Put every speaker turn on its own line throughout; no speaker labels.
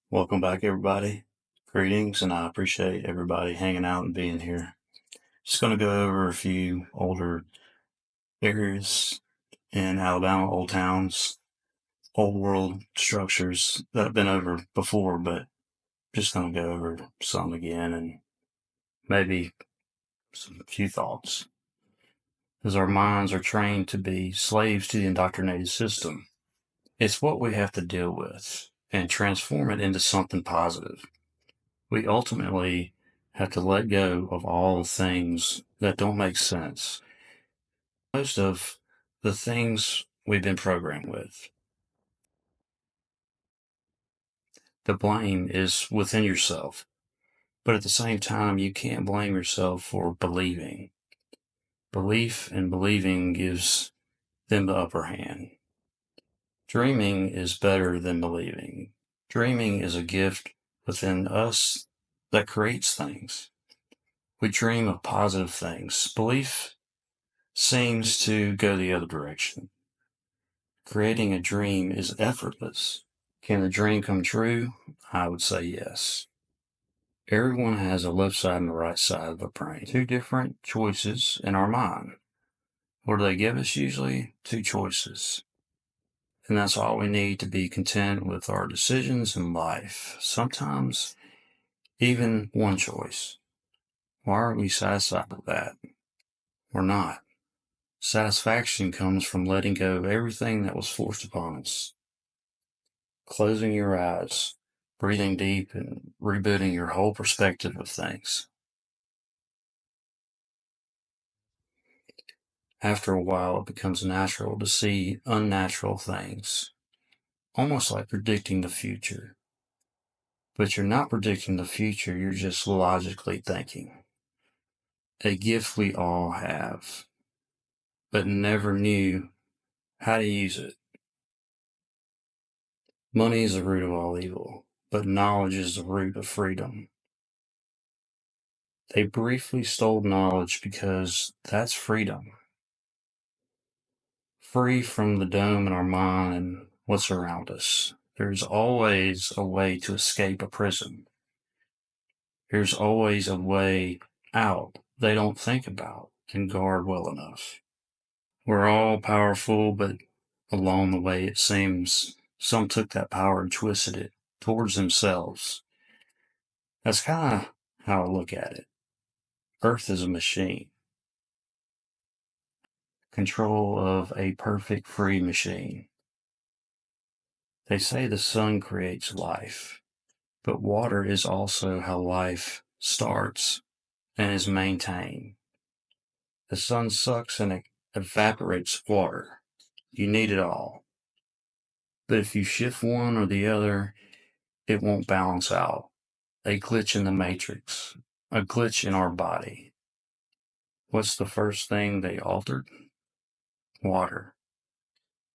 Welcome back, everybody. Greetings, and I appreciate everybody hanging out and being here. Just going to go over a few older areas in Alabama, old towns, old world structures that I've been over before, but just going to go over some again and maybe some few thoughts. Because our minds are trained to be slaves to the indoctrinated system. It's what we have to deal with and transform it into something positive. We ultimately have to let go of all the things that don't make sense. Most of the things we've been programmed with. The blame is within yourself, but at the same time, you can't blame yourself for believing. Belief and believing gives them the upper hand. Dreaming is better than believing. Dreaming is a gift within us that creates things. We dream of positive things. Belief seems to go the other direction. Creating a dream is effortless. Can the dream come true? I would say yes. Everyone has a left side and a right side of the brain. Two different choices in our mind. What do they give us usually? Two choices. And that's all we need to be content with our decisions in life. Sometimes even one choice. Why aren't we satisfied with that? We're not. Satisfaction comes from letting go of everything that was forced upon us. Closing your eyes, breathing deep, and rebooting your whole perspective of things. After a while, it becomes natural to see unnatural things, almost like predicting the future. But you're not predicting the future, you're just logically thinking. A gift we all have, but never knew how to use it. Money is the root of all evil, but knowledge is the root of freedom. They briefly stole knowledge because that's freedom. Free from the dome in our mind and what's around us. There's always a way to escape a prison. There's always a way out they don't think about and guard well enough. We're all powerful, but along the way it seems some took that power and twisted it towards themselves. That's kind of how I look at it. Earth is a machine. Control of a perfect free machine. They say the sun creates life, but water is also how life starts and is maintained. The sun sucks and evaporates water. You need it all. But if you shift one or the other, it won't balance out. A glitch in the matrix, a glitch in our body. What's the first thing they altered? Water.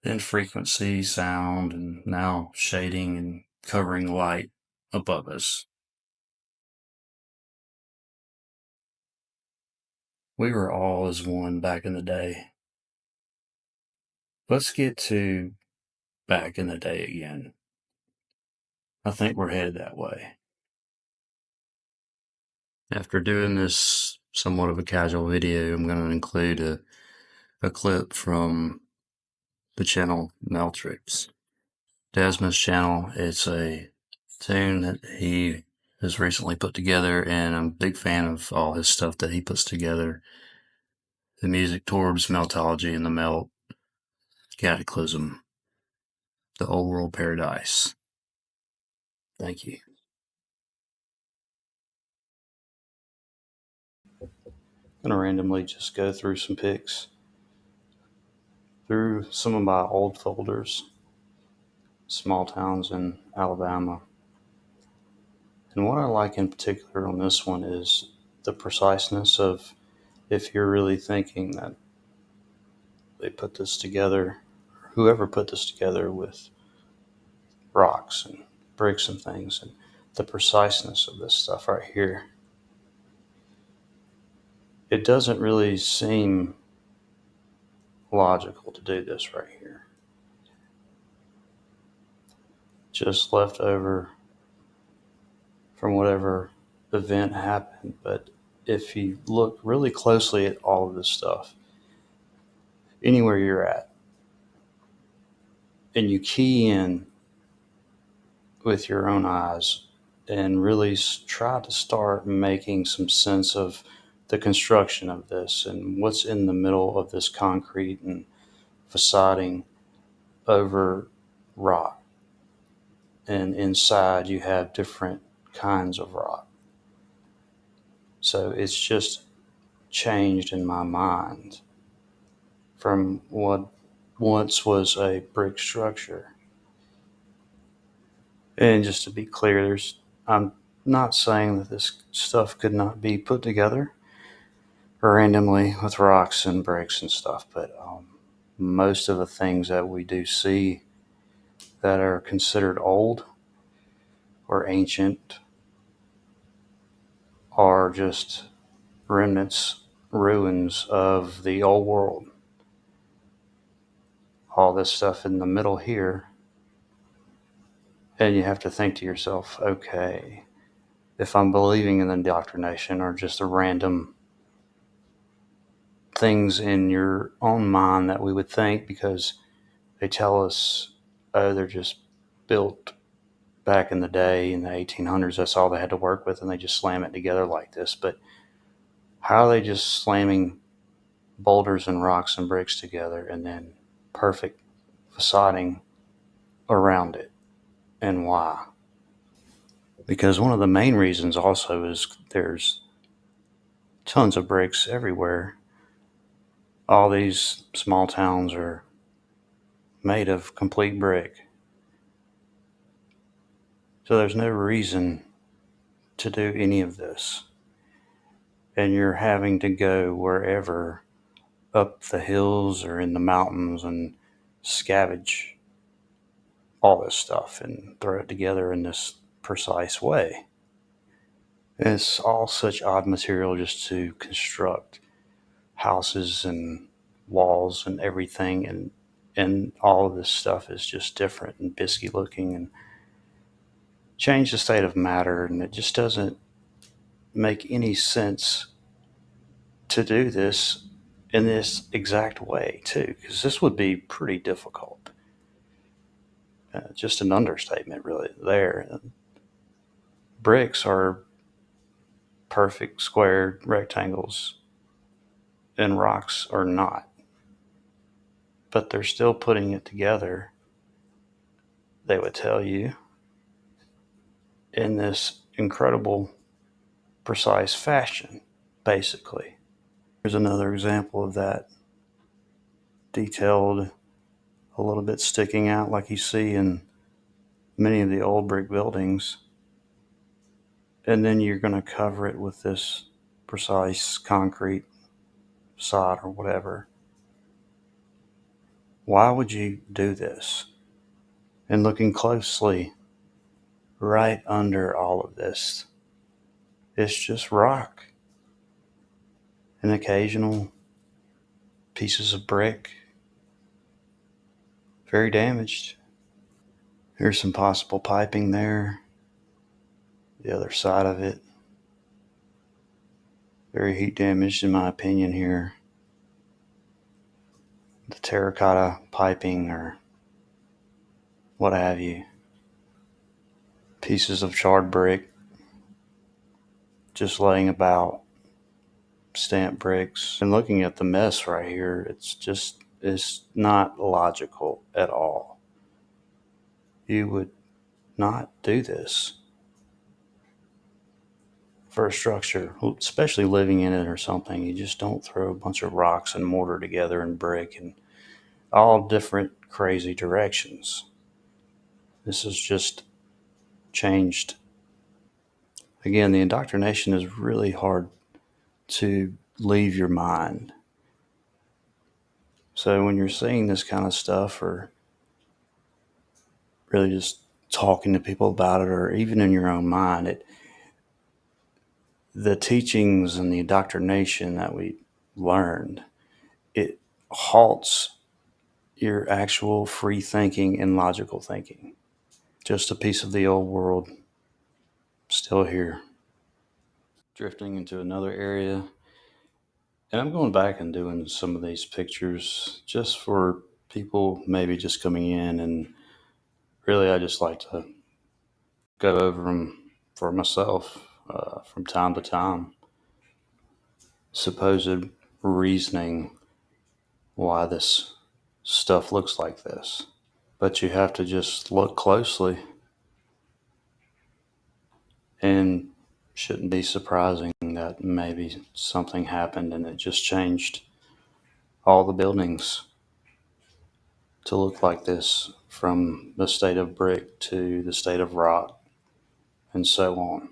Then frequency, sound, and now shading and covering light above us. We were all as one back in the day. Let's get to back in the day again. I think we're headed that way. After doing this somewhat of a casual video, I'm going to include a clip from the channel Meltrix. Desmond's channel. It's a tune that he has recently put together, and I'm a big fan of all his stuff that he puts together. The music towards Meltology and the Melt, Cataclysm, the Old World Paradise. Thank you. I'm going to randomly just go through some pics, through some of my old folders, small towns in Alabama. And what I like in particular on this one is the preciseness of, if you're really thinking that they put this together, whoever put this together with rocks and bricks and things, and the preciseness of this stuff right here. It doesn't really seem logical to do this right here. Just leftover from whatever event happened. But if you look really closely at all of this stuff, anywhere you're at, and you key in with your own eyes and really try to start making some sense of the construction of this and what's in the middle of this concrete and facading over rock. And inside you have different kinds of rock. So it's just changed in my mind from what once was a brick structure. And just to be clear, I'm not saying that this stuff could not be put together randomly with rocks and bricks and stuff, but most of the things that we do see that are considered old or ancient are just remnants, ruins of the old world. All this stuff in the middle here, and you have to think to yourself, okay, if I'm believing in indoctrination or just a random things in your own mind that we would think because they tell us, oh, they're just built back in the day in the 1800s. That's all they had to work with, and they just slam it together like this. But how are they just slamming boulders and rocks and bricks together and then perfect facading around it? And why? Because one of the main reasons also is there's tons of bricks everywhere. All these small towns are made of complete brick. So there's no reason to do any of this. And you're having to go wherever up the hills or in the mountains and scavenge all this stuff and throw it together in this precise way. And it's all such odd material just to construct houses and walls and everything, and all of this stuff is just different and bisky looking and change the state of matter, and it just doesn't make any sense to do this in this exact way too, because this would be pretty difficult. Just an understatement really there. Bricks are perfect square rectangles and rocks are not, but they're still putting it together, they would tell you, in this incredible precise fashion, basically. Here's another example of that, detailed, a little bit sticking out like you see in many of the old brick buildings. And then you're going to cover it with this precise concrete sod or whatever. Why would you do this? And looking closely, right under all of this, it's just rock and occasional pieces of brick, very damaged. Here's some possible piping there. The other side of it, very heat damaged in my opinion here. The terracotta piping or what have you. Pieces of charred brick just laying about, stamped bricks. And looking at the mess right here, it's not logical at all. You would not do this for a structure, especially living in it or something. You just don't throw a bunch of rocks and mortar together and brick in all different crazy directions. This has just changed. Again, the indoctrination is really hard to leave your mind. So when you're seeing this kind of stuff or really just talking to people about it or even in your own mind, the teachings and the indoctrination that we learned, it halts your actual free thinking and logical thinking. Just a piece of the old world still here, drifting into another area. And I'm going back and doing some of these pictures just for people maybe just coming in. And really, I just like to go over them for myself from time to time. Supposed reasoning why this stuff looks like this. But you have to just look closely, and shouldn't be surprising that maybe something happened and it just changed all the buildings to look like this, from the state of brick to the state of rock and so on.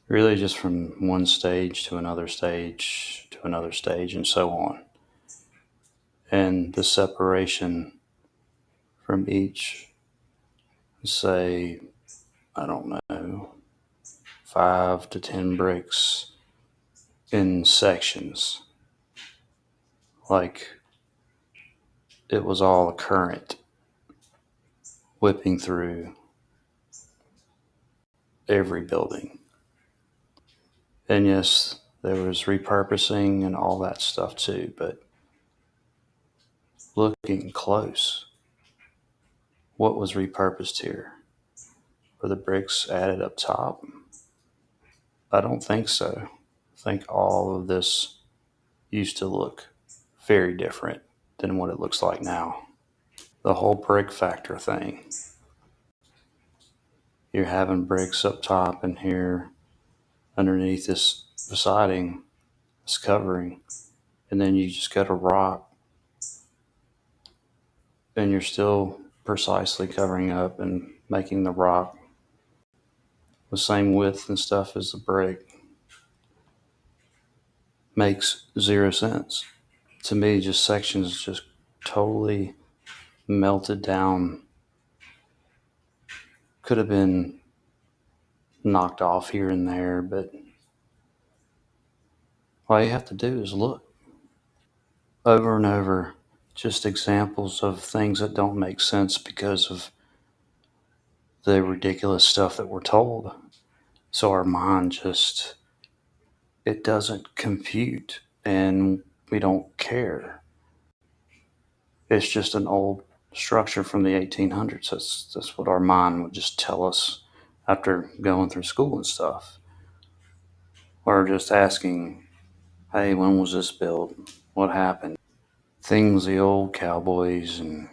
Really, just from one stage to another stage to another stage and so on. And the separation from each, say, I don't know, 5 to 10 bricks in sections, like it was all a current whipping through every building. And yes, there was repurposing and all that stuff too, but looking close, what was repurposed here? Were the bricks added up top? I don't think so. I think all of this used to look very different than what it looks like now. The whole brick factor thing. You're having bricks up top and here underneath this siding, this covering, and then you just go to rock and you're still precisely covering up and making the rock the same width and stuff as the brick. Makes zero sense. To me, just sections just totally melted down. Could have been knocked off here and there, but all you have to do is look over and over. Just examples of things that don't make sense because of the ridiculous stuff that we're told. So our mind just, it doesn't compute and we don't care. It's just an old structure from the 1800s. That's what our mind would just tell us after going through school and stuff. Or just asking, hey, when was this built? What happened? Things the old cowboys and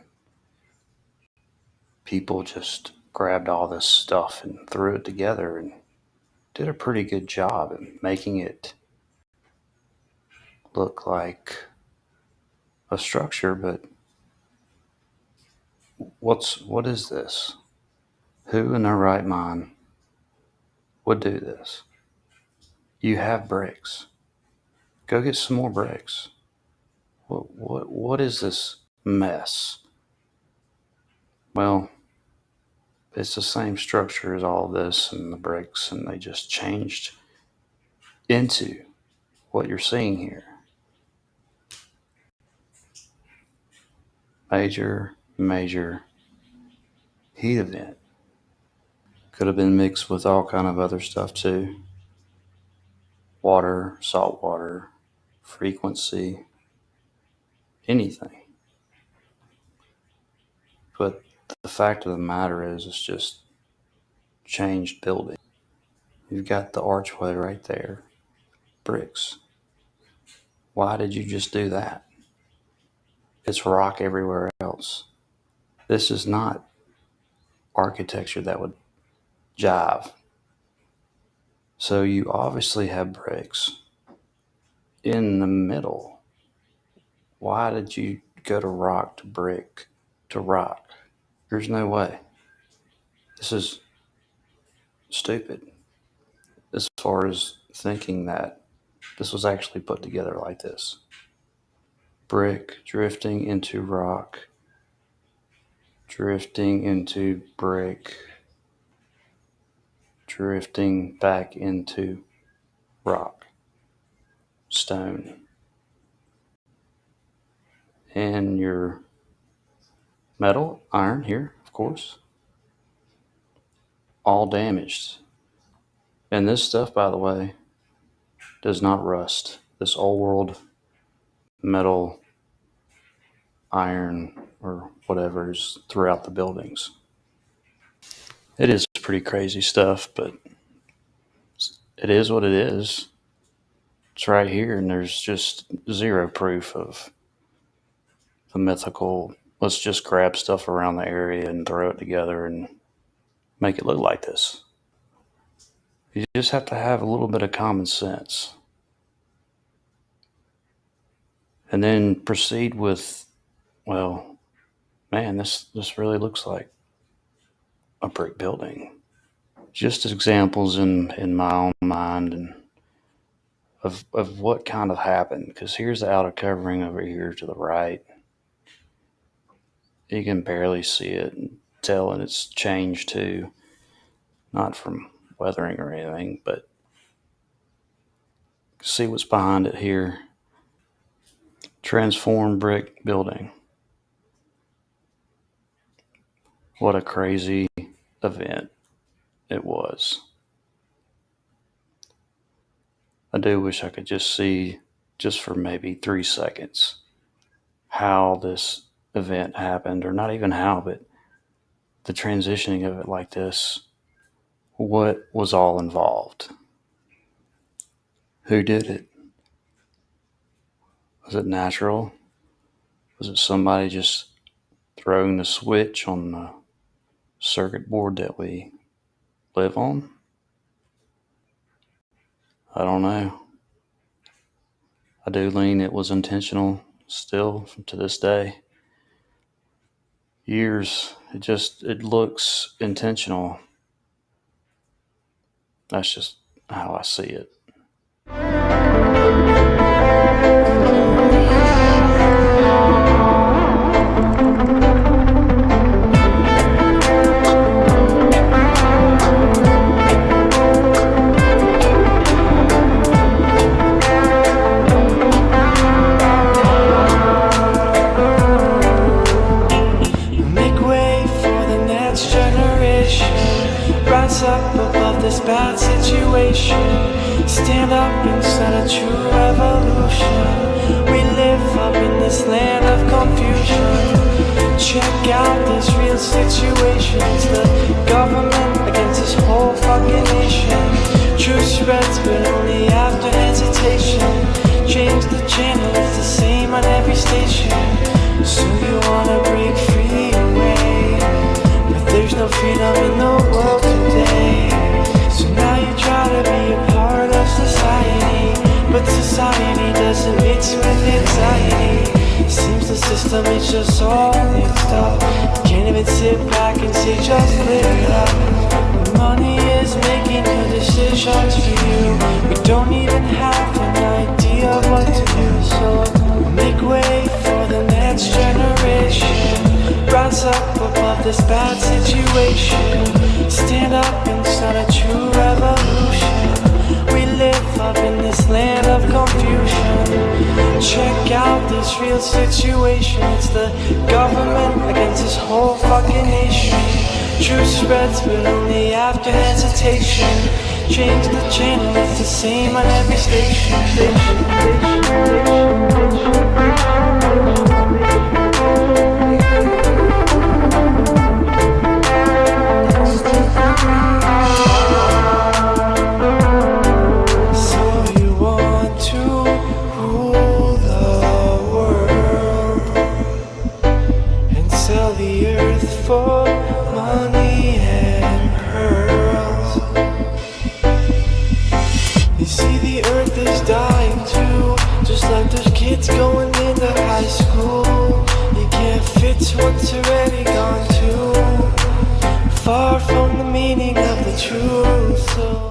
people just grabbed all this stuff and threw it together and did a pretty good job in making it look like a structure. But what is this? Who in their right mind would do this? You have bricks. Go get some more bricks. What is this mess? Well, it's the same structure as all this and the bricks, and they just changed into what you're seeing here. Major heat event. Could have been mixed with all kind of other stuff too. Water, salt water, frequency, anything. But the fact of the matter is, it's just changed building. You've got the archway right there. Bricks. Why did you just do that? It's rock everywhere else. This is not architecture that would jive. So you obviously have bricks in the middle. Why did you go to rock to brick to rock? There's no way. This is stupid as far as thinking that this was actually put together like this. Brick drifting into rock, drifting into brick, drifting back into rock, stone. And your metal, iron here, of course, all damaged. And this stuff, by the way, does not rust. This old world metal, iron, or whatever is throughout the buildings. It is pretty crazy stuff, but it is what it is. It's right here, and there's just zero proof of the mythical. Let's just grab stuff around the area and throw it together and make it look like this. You just have to have a little bit of common sense. And then proceed with, well, man, this really looks like a brick building. Just examples in my own mind and of what kind of happened. Because here's the outer covering over here to the right. You can barely see it and tell, and it's changed too. Not from weathering or anything, but see what's behind it here. Transformed brick building. What a crazy event it was. I do wish I could just see, just for maybe 3 seconds, how this event happened, or not even how, but the transitioning of it like this. What was all involved? Who did it? Was it natural? Was it somebody just throwing the switch on the circuit board that we live on? I don't know. I do lean it was intentional still to this day. Years, it looks intentional. That's just how I see it.
Rise up above this bad situation. Stand up inside a true revolution. We live up in this land of confusion. Check out this real situation. It's the government against this whole fucking nation. Truth spreads but only after hesitation. Change the channel, it's the same on every station. So you wanna break free away, but there's no freedom in the world today. So now you try to be a part of society, but society doesn't mix with anxiety. Seems the system is just all mixed up. Can't even sit back and say just live it up. Money is making the decisions for you. We don't even have an idea of what to do. So make way for the next generation. Rise up above this bad situation. Stand up inside a true revolution. We live up in this land of confusion. Check out this real situation. It's the government against this whole fucking nation. Truth spreads but only after hesitation. Change the channel, it's the same on every station. For money and pearls. You see the earth is dying too, just like those kids going into high school. You can't fit what's already gone too far from the meaning of the truth. So